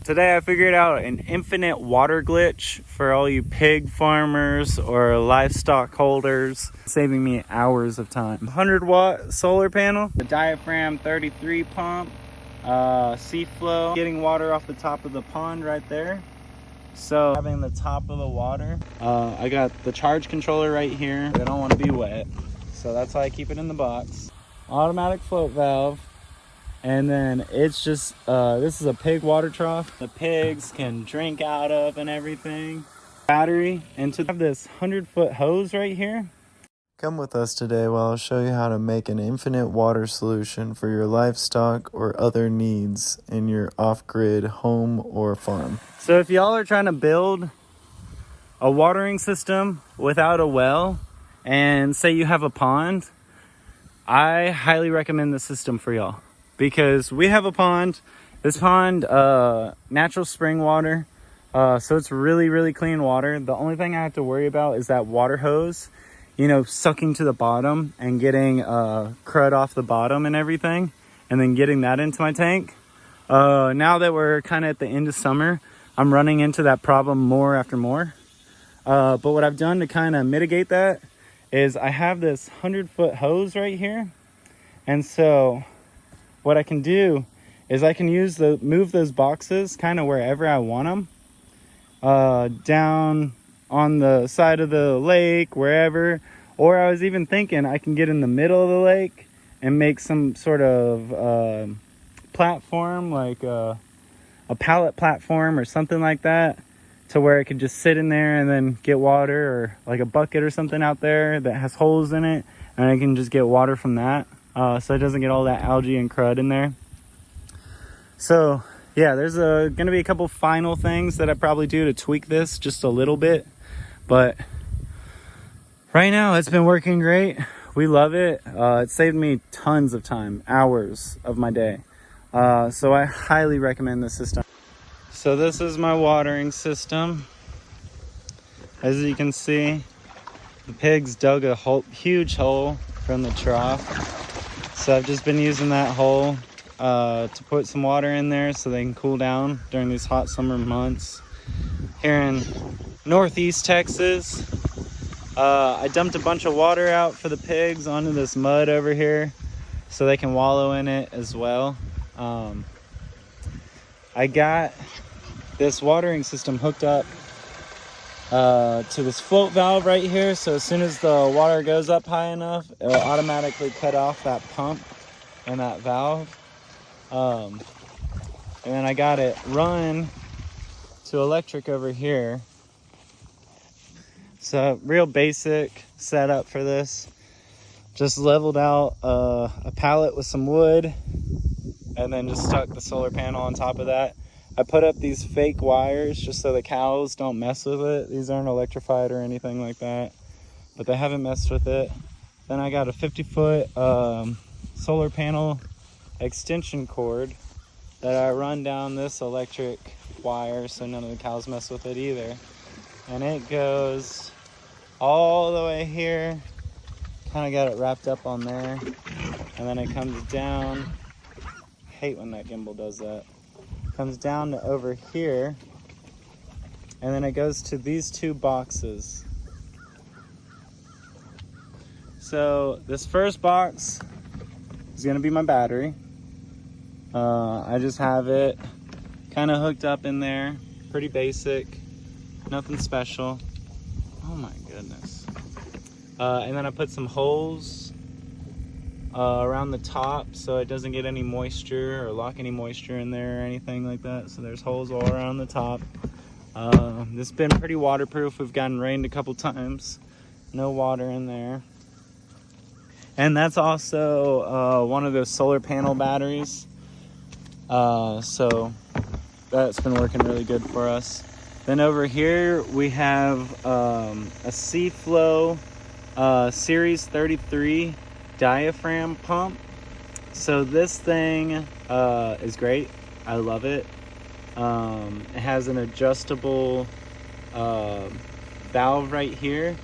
Today I figured out an infinite water glitch for all you pig farmers or livestock holders, saving me hours of time. 100-watt solar panel, the diaphragm 33 pump, C-flow, getting water off the top of the pond right there. So having the top of the water, I got the charge controller right here. I don't want to be wet, so that's why I keep it in the box. Automatic float valve. And then it's just, this is a pig water trough the pigs can drink out of and everything. Battery, and to have this 100-foot hose right here. Come with us today while I'll show you how to make an infinite water solution for your livestock or other needs in your off-grid home or farm. So if y'all are trying to build a watering system without a well, and say you have a pond, I highly recommend this system for y'all. Because we have a pond, this pond, natural spring water, so it's really clean water. The only thing I have to worry about is that water hose, you know, sucking to the bottom and getting crud off the bottom and everything, and then getting that into my tank. Now that we're kind of at the end of summer, I'm running into that problem more after more. But what I've done to kind of mitigate that is I have this 100-foot hose right here, and so what I can do is I can move those boxes kind of wherever I want them, down on the side of the lake, wherever. Or I was even thinking I can get in the middle of the lake and make some sort of platform, like a pallet platform or something like that, to where it could just sit in there and then get water, or like a bucket or something out there that has holes in it, and I can just get water from that. So it doesn't get all that algae and crud in there. So yeah, there's gonna be a couple final things that I probably do to tweak this just a little bit, but right now it's been working great. We love it. It saved me tons of time, hours of my day. So I highly recommend this system. So this is my watering system. As you can see, the pigs dug a huge hole from the trough. So I've just been using that hole to put some water in there so they can cool down during these hot summer months. Here in northeast Texas, I dumped a bunch of water out for the pigs onto this mud over here so they can wallow in it as well. I got this watering system hooked up to this float valve right here, so as soon as the water goes up high enough, it'll automatically cut off that pump and that valve. And then I got it run to electric over here. So real basic setup for this. Just leveled out a pallet with some wood, and then just stuck the solar panel on top of that. I put up these fake wires just so the cows don't mess with it. These aren't electrified or anything like that, but they haven't messed with it. Then I got a 50-foot solar panel extension cord that I run down this electric wire so none of the cows mess with it either. And it goes all the way here. Kind of got it wrapped up on there. And then it comes down. I hate when that gimbal does that. Comes down to over here, and then it goes to these two boxes. So this first box is going to be my battery. I just have it kind of hooked up in there, pretty basic, nothing special. Oh my goodness. And then I put some holes around the top so it doesn't get any moisture or lock any moisture in there or anything like that. So there's holes all around the top. This has been pretty waterproof. We've gotten rained a couple times. No water in there. And that's also one of those solar panel batteries. So that's been working really good for us. Then over here we have a C-flow Series 33 diaphragm pump. So this thing is great. I love it. It has an adjustable valve right here.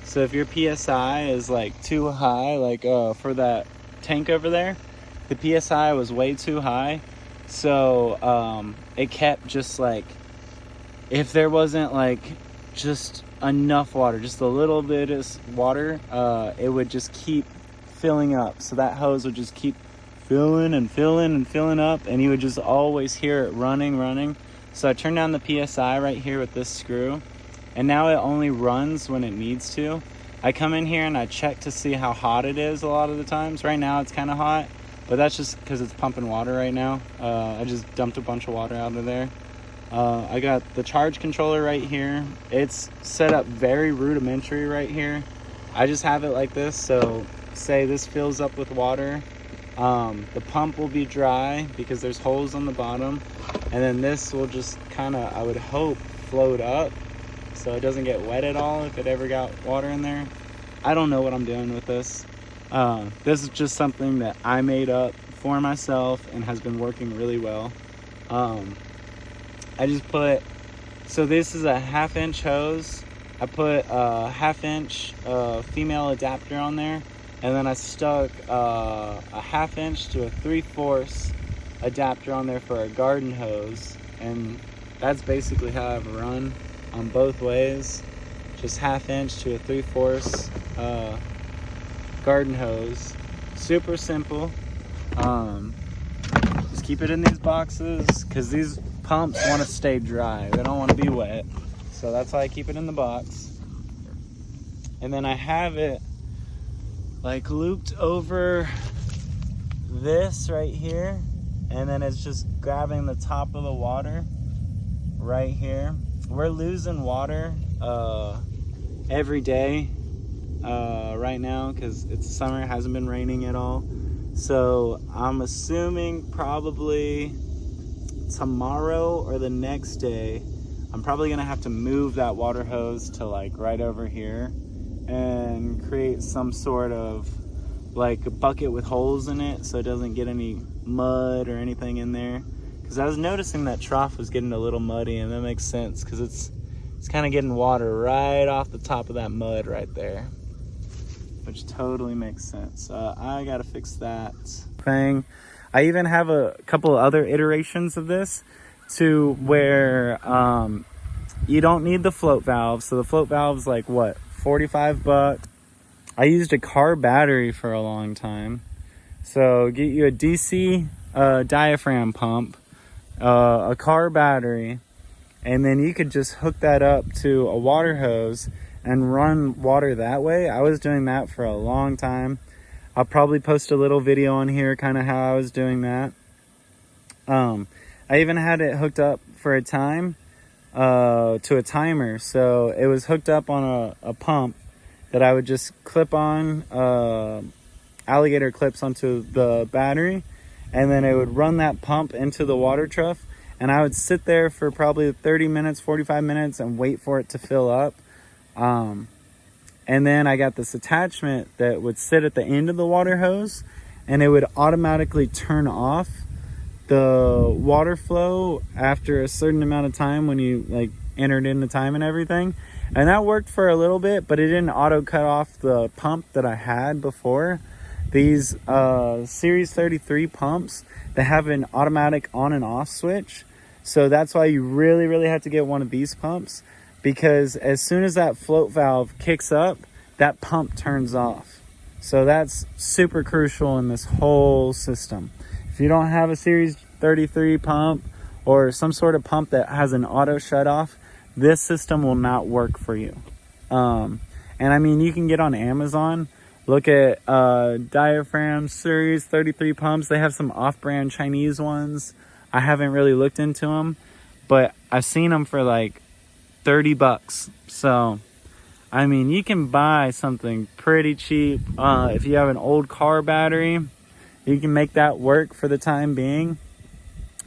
So if your PSI is like too high, like for that tank over there, the PSI was way too high. So it kept just like, if there wasn't like just enough water, just a little bit of water, it would just keep filling up. So that hose would just keep filling and filling and filling up, and you would just always hear it running. So I turned down the PSI right here with this screw, and now it only runs when it needs to. I come in here and I check to see how hot it is a lot of the times. Right now it's kind of hot, but that's just because it's pumping water right now. I just dumped a bunch of water out of there. I got the charge controller right here. It's set up very rudimentary right here. I just have it like this, so say this fills up with water. The pump will be dry because there's holes on the bottom, and then this will just kind of, I would hope, float up so it doesn't get wet at all if it ever got water in there. I don't know what I'm doing with this. This is just something that I made up for myself and has been working really well. I just put, so this is a 1/2-inch hose. I put a 1/2-inch female adapter on there, and then I stuck a 1/2-inch to a 3/4 adapter on there for a garden hose, and that's basically how I've run on both ways. Just 1/2-inch to a 3/4 garden hose. Super simple. Just keep it in these boxes because these pumps want to stay dry. They don't want to be wet. So that's why I keep it in the box. And then I have it like looped over this right here, and then it's just grabbing the top of the water right here. We're losing water every day right now because it's summer. It hasn't been raining at all. So I'm assuming probably tomorrow or the next day I'm probably gonna have to move that water hose to like right over here and create some sort of like a bucket with holes in it so it doesn't get any mud or anything in there, because I was noticing that trough was getting a little muddy, and that makes sense because it's kind of getting water right off the top of that mud right there, which totally makes sense. I gotta fix that thing. I even have a couple other iterations of this to where you don't need the float valve. So the float valve's like what, $45? I used a car battery for a long time. So get you a DC diaphragm pump, a car battery, and then you could just hook that up to a water hose and run water that way. I was doing that for a long time. I'll probably post a little video on here kind of how I was doing that. I even had it hooked up for a time to a timer. So it was hooked up on a pump that I would just clip on alligator clips onto the battery, and then it would run that pump into the water trough, and I would sit there for probably 30 minutes, 45 minutes and wait for it to fill up. And then I got this attachment that would sit at the end of the water hose, and it would automatically turn off the water flow after a certain amount of time when you like entered in the time and everything. And that worked for a little bit, but it didn't auto cut off the pump that I had before. These Series 33 pumps, they have an automatic on and off switch. So that's why you really have to get one of these pumps, because as soon as that float valve kicks up, that pump turns off. So that's super crucial in this whole system. If you don't have a Series 33 pump or some sort of pump that has an auto shut off, this system will not work for you. And I mean, you can get on Amazon, look at Diaphragm Series 33 pumps. They have some off-brand Chinese ones. I haven't really looked into them, but I've seen them for like $30. So I mean, you can buy something pretty cheap. If you have an old car battery, you can make that work for the time being.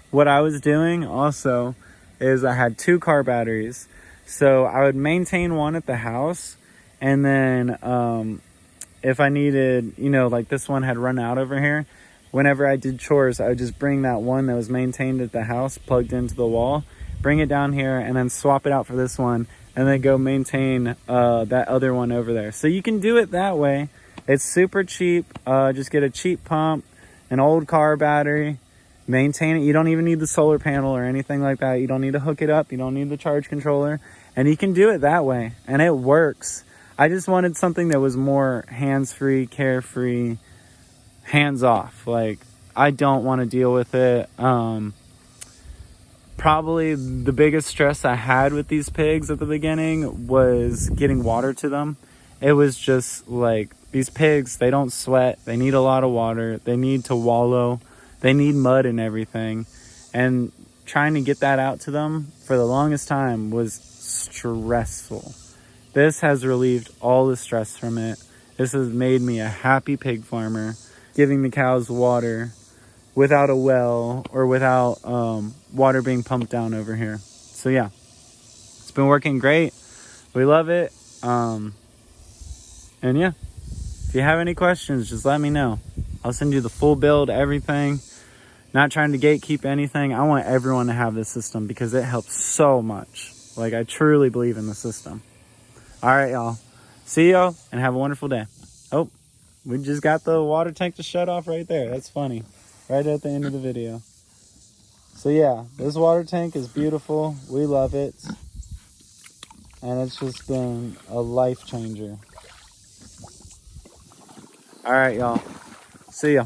What I was doing also is I had 2 car batteries. So I would maintain one at the house, and then if I needed, you know, like this one had run out over here, whenever I did chores, I would just bring that one that was maintained at the house, plugged into the wall, bring it down here, and then swap it out for this one, and then go maintain that other one over there. So you can do it that way. It's super cheap. Just get a cheap pump, an old car battery, maintain it. You don't even need the solar panel or anything like that. You don't need to hook it up. You don't need the charge controller. And you can do it that way. And it works. I just wanted something that was more hands-free, carefree, hands-off. Like, I don't want to deal with it. Probably the biggest stress I had with these pigs at the beginning was getting water to them. It was just like, these pigs, they don't sweat. They need a lot of water. They need to wallow. They need mud and everything. And trying to get that out to them for the longest time was stressful. This has relieved all the stress from it. This has made me a happy pig farmer, giving the cows water without a well or without water being pumped down over here. So yeah, it's been working great. We love it. And yeah, if you have any questions, just let me know. I'll send you the full build, everything. Not trying to gatekeep anything. I want everyone to have this system because it helps so much. Like, I truly believe in the system. All right, y'all. See y'all and have a wonderful day. Oh, we just got the water tank to shut off right there. That's funny. Right at the end of the video. So yeah, this water tank is beautiful. We love it. And it's just been a life changer. All right, y'all. See ya.